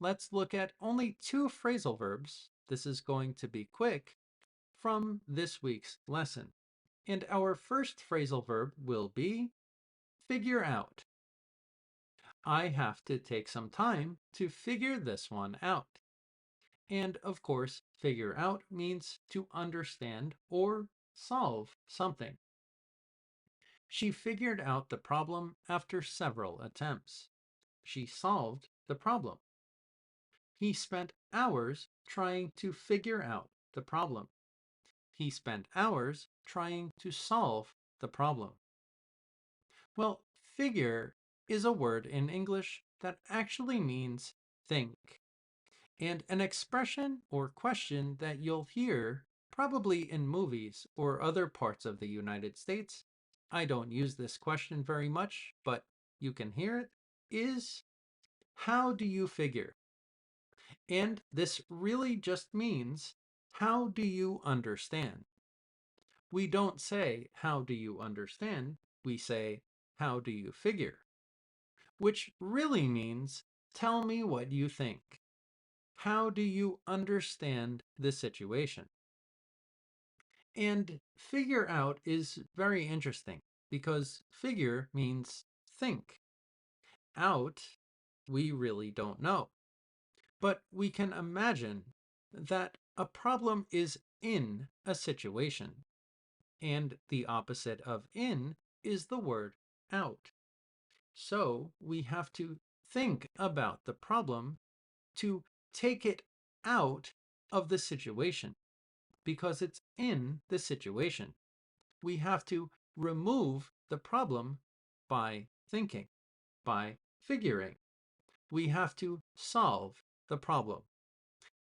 let's look at only two phrasal verbs. This is going to be quick from this week's lesson. And our first phrasal verb will be figure out. I have to take some time to figure this one out. And of course, figure out means to understand or solve something. She figured out the problem after several attempts. She solved the problem. He spent hours trying to figure out the problem. He spent hours trying to solve the problem. Well, figure is a word in English that actually means think, and an expression or question that you'll hear probably in movies or other parts of the United States. I don't use this question very much, but you can hear it, is how do you figure? And this really just means how do you understand? We don't say how do you understand? We say how do you figure? Which really means tell me what you think. How do you understand the situation? And figure out is very interesting because figure means think. Out, we really don't know. But we can imagine that a problem is in a situation, and the opposite of in is the word out. So we have to think about the problem to take it out of the situation because it's in the situation. We have to remove the problem by thinking, by figuring. We have to solve the problem.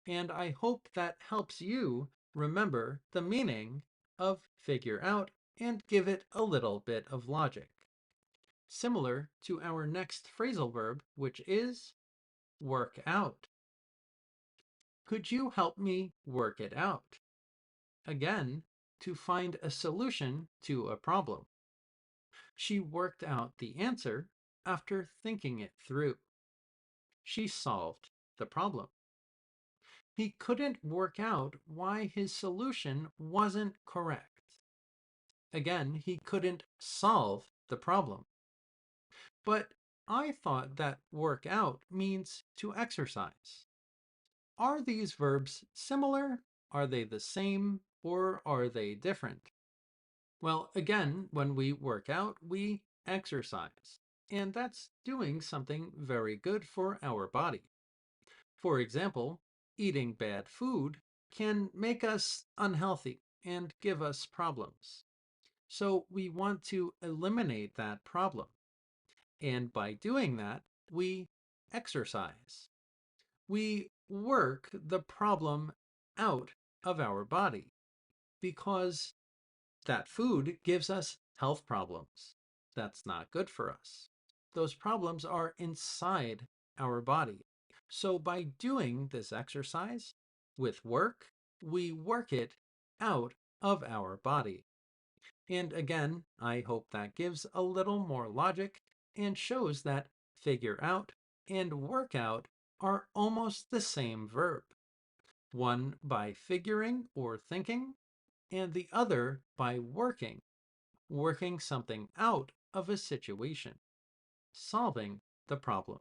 And I hope that helps you remember the meaning of figure out and give it a little bit of logic. Similar to our next phrasal verb, which is work out. Could you help me work it out? Again, to find a solution to a problem. She worked out the answer after thinking it through. She solved the problem. He couldn't work out why his solution wasn't correct. Again, he couldn't solve the problem. But I thought that work out means to exercise. Are these verbs similar? Are they the same? Or are they different? Well, again, when we work out, we exercise. And that's doing something very good for our body. For example, eating bad food can make us unhealthy and give us problems. So we want to eliminate that problem. And by doing that, we exercise. We work the problem out of our body because that food gives us health problems. That's not good for us. Those problems are inside our body. So by doing this exercise with work, we work it out of our body. And again, I hope that gives a little more logic and shows that figure out and work out are almost the same verb. One by figuring or thinking, and the other by working something out of a situation, solving the problem.